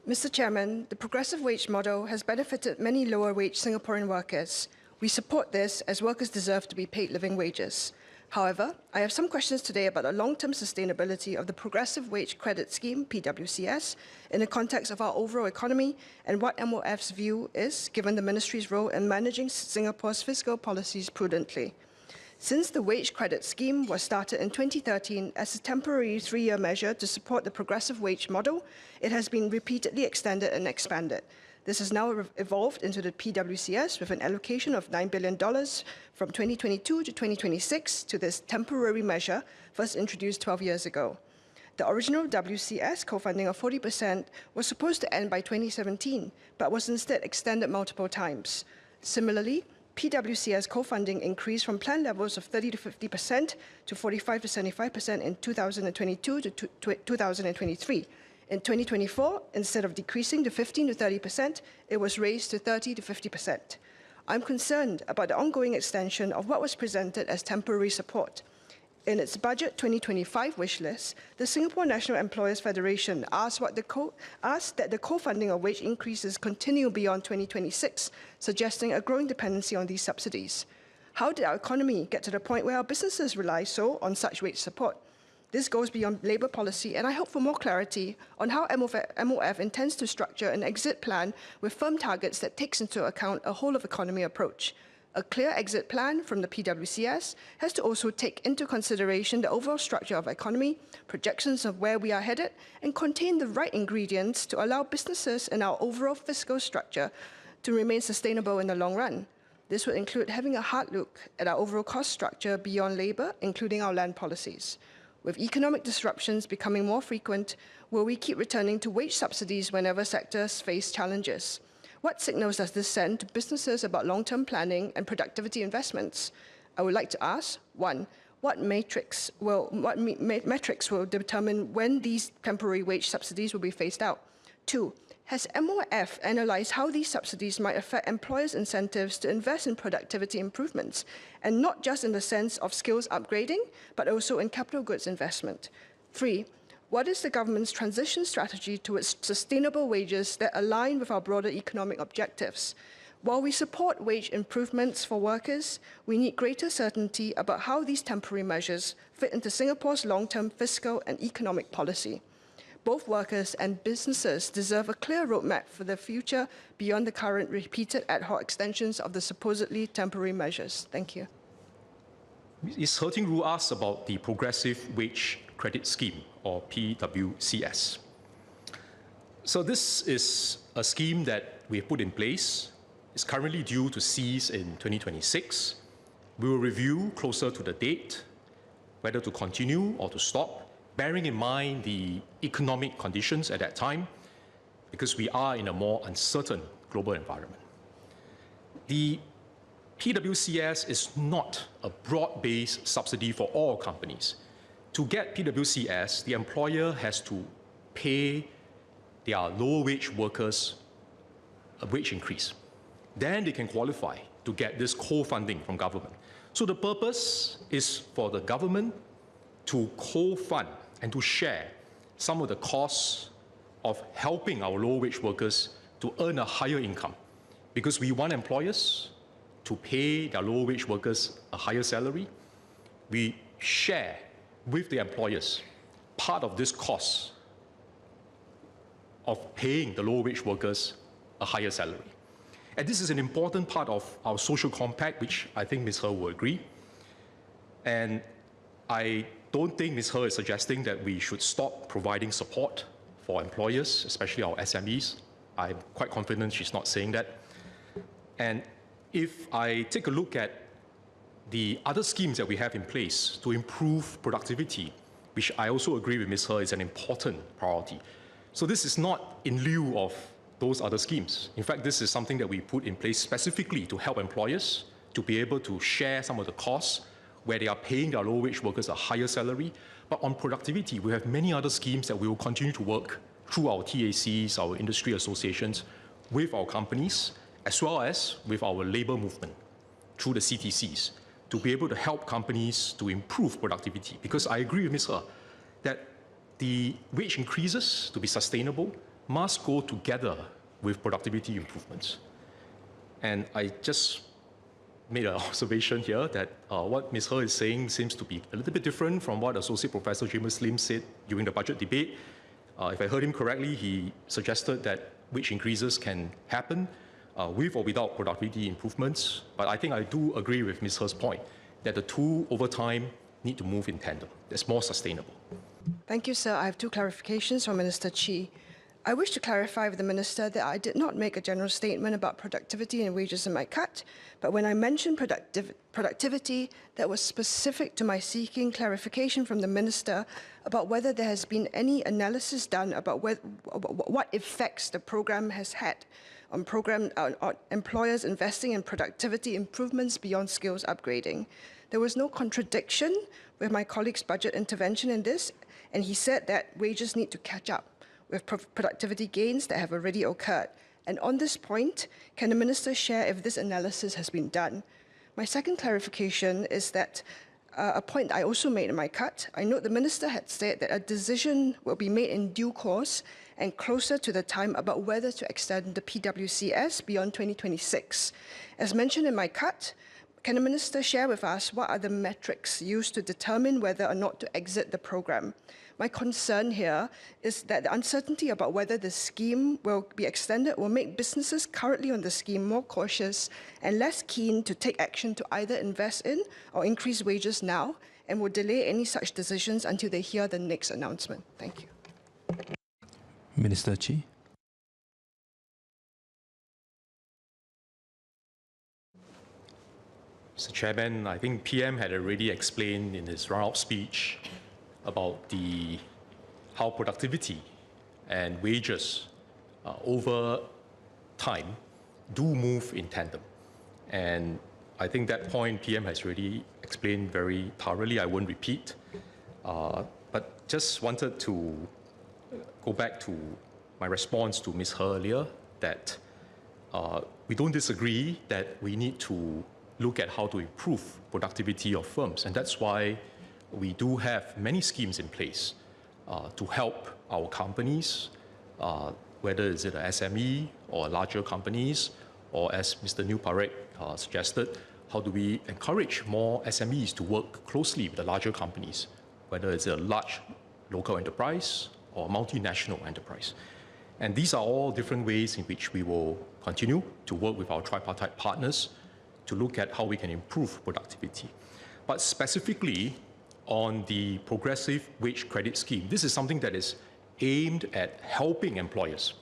Mr. Chairman, the progressive wage model has benefited many lower-wage Singaporean workers. We support this as workers deserve to be paid living wages. However, I have some questions today about the long-term sustainability of the Progressive Wage Credit Scheme, PWCS, in the context of our overall economy and what MOF's view is, given the Ministry's role in managing Singapore's fiscal policies prudently. Since the wage credit scheme was started in 2013 as a temporary 3-year measure to support the progressive wage model, it has been repeatedly extended and expanded. This has now evolved into the PWCS with an allocation of $9 billion from 2022 to 2026 to this temporary measure first introduced 12 years ago. The original WCS co-funding of 40% was supposed to end by 2017, but was instead extended multiple times. Similarly, PWCS co-funding increased from planned levels of 30 to 50% to 45 to 75% in 2022 to 2023. In 2024, instead of decreasing to 15 to 30%, it was raised to 30 to 50%. I'm concerned about the ongoing extension of what was presented as temporary support. In its Budget 2025 wish list, the Singapore National Employers Federation asked that the co-funding of wage increases continue beyond 2026, suggesting a growing dependency on these subsidies. How did our economy get to the point where our businesses rely so on such wage support? This goes beyond labour policy, and I hope for more clarity on how MOF intends to structure an exit plan with firm targets that takes into account a whole-of-economy approach. A clear exit plan from the PWCS has to also take into consideration the overall structure of the economy, projections of where we are headed, and contain the right ingredients to allow businesses and our overall fiscal structure to remain sustainable in the long run. This would include having a hard look at our overall cost structure beyond labour, including our land policies. With economic disruptions becoming more frequent, will we keep returning to wage subsidies whenever sectors face challenges? What signals does this send to businesses about long-term planning and productivity investments? I would like to ask, 1, what metrics will determine when these temporary wage subsidies will be phased out? 2, has MOF analysed how these subsidies might affect employers' incentives to invest in productivity improvements, and not just in the sense of skills upgrading, but also in capital goods investment? 3, what is the government's transition strategy towards sustainable wages that align with our broader economic objectives? While we support wage improvements for workers, we need greater certainty about how these temporary measures fit into Singapore's long-term fiscal and economic policy. Both workers and businesses deserve a clear roadmap for the future beyond the current repeated ad hoc extensions of the supposedly temporary measures. Thank you. Ms. He Ting Ru asked about the Progressive Wage Credit Scheme, or PWCS. So this is a scheme that we have put in place. It's currently due to cease in 2026. We will review closer to the date whether to continue or to stop, bearing in mind the economic conditions at that time, because we are in a more uncertain global environment. The PWCS is not a broad-based subsidy for all companies. To get PWCS, the employer has to pay their low-wage workers a wage increase. Then they can qualify to get this co-funding from government. So the purpose is for the government to co-fund and to share some of the costs of helping our low-wage workers to earn a higher income, because we want employers to pay their low-wage workers a higher salary. We share with the employers part of this cost of paying the low-wage workers a higher salary. And this is an important part of our social compact, which I think Ms. He will agree. And I don't think Ms. He is suggesting that we should stop providing support for employers, especially our SMEs. I'm quite confident she's not saying that. And if I take a look at the other schemes that we have in place to improve productivity, which I also agree with Ms. He is an important priority. So this is not in lieu of those other schemes. In fact, this is something that we put in place specifically to help employers to be able to share some of the costs where they are paying their low-wage workers a higher salary. But on productivity, we have many other schemes that we will continue to work through our TACs, our industry associations, with our companies, as well as with our labour movement through the CTCs, to be able to help companies to improve productivity. Because I agree with Ms. He that the wage increases, to be sustainable, must go together with productivity improvements. And I just made an observation here that what Ms. He is saying seems to be a little bit different from what Associate Professor James Lim said during the budget debate. If I heard him correctly, he suggested that wage increases can happen with or without productivity improvements. But I think I do agree with Ms. He's point that the two over time need to move in tandem. That's more sustainable. Thank you, sir. I have two clarifications from Minister Chee. I wish to clarify with the Minister that I did not make a general statement about productivity and wages in my cut, but when I mentioned productivity, that was specific to my seeking clarification from the Minister about whether there has been any analysis done about what effects the program has had on employers investing in productivity improvements beyond skills upgrading. There was no contradiction with my colleague's budget intervention in this, and he said that wages need to catch up with productivity gains that have already occurred. And on this point, can the Minister share if this analysis has been done? My second clarification is that a point I also made in my cut. I note the Minister had said that a decision will be made in due course and closer to the time about whether to extend the PWCS beyond 2026. As mentioned in my cut, can the Minister share with us what are the metrics used to determine whether or not to exit the program? My concern here is that the uncertainty about whether the scheme will be extended will make businesses currently on the scheme more cautious and less keen to take action to either invest in or increase wages now, and will delay any such decisions until they hear the next announcement. Thank you. Minister Chee. Mr. Chairman, I think PM had already explained in his round-up speech about how productivity and wages over time do move in tandem. And I think that point PM has already explained very thoroughly. I won't repeat. But just wanted to go back to my response to Ms. He earlier, that we don't disagree that we need to look at how to improve productivity of firms. And that's why we do have many schemes in place to help our companies, whether it's an SME or larger companies, or as Mr. New Parek suggested, how do we encourage more SMEs to work closely with the larger companies, whether it's a large local enterprise or multinational enterprise. And these are all different ways in which we will continue to work with our tripartite partners to look at how we can improve productivity. But specifically on the progressive wage credit scheme, this is something that is aimed at helping employers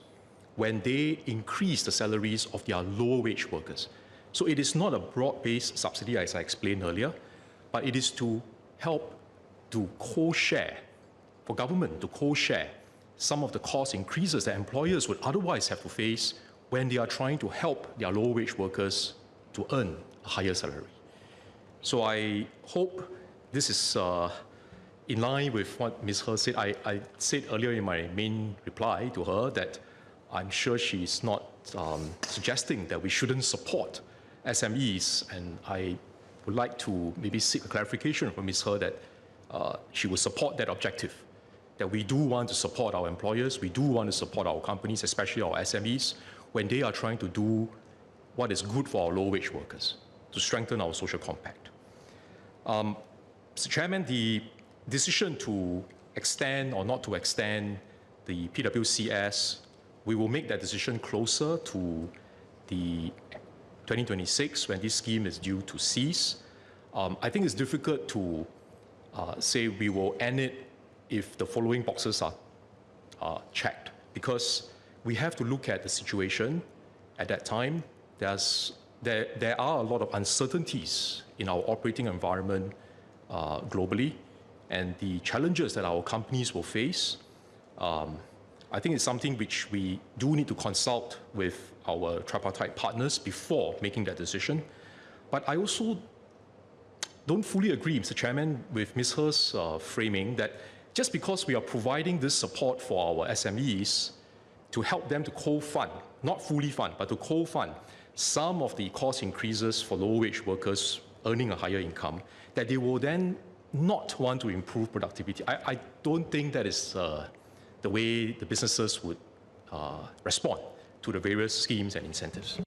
when they increase the salaries of their lower wage workers. So it is not a broad-based subsidy, as I explained earlier, but it is to help to co-share, for government to co-share some of the cost increases that employers would otherwise have to face when they are trying to help their lower wage workers to earn a higher salary. So I hope this is in line with what Ms. He said. I said earlier in my main reply to her that I'm sure she's not suggesting that we shouldn't support SMEs, and I would like to maybe seek a clarification from Ms. He that she will support that objective, that we do want to support our employers, we do want to support our companies, especially our SMEs, when they are trying to do what is good for our low-wage workers, to strengthen our social compact. Mr. Chairman, the decision to extend or not to extend the PWCS, we will make that decision closer to the 2026 when this scheme is due to cease. I think it's difficult to say we will end it if the following boxes are checked, because we have to look at the situation at that time. There are a lot of uncertainties in our operating environment globally, and the challenges that our companies will face. I think it's something which we do need to consult with our tripartite partners before making that decision. But I also don't fully agree, Mr. Chairman, with Ms. He's framing that just because we are providing this support for our SMEs to help them to co-fund, not fully fund, but to co-fund some of the cost increases for low-wage workers earning a higher income, that they will then not want to improve productivity. I don't think that is the way the businesses would respond to the various schemes and incentives.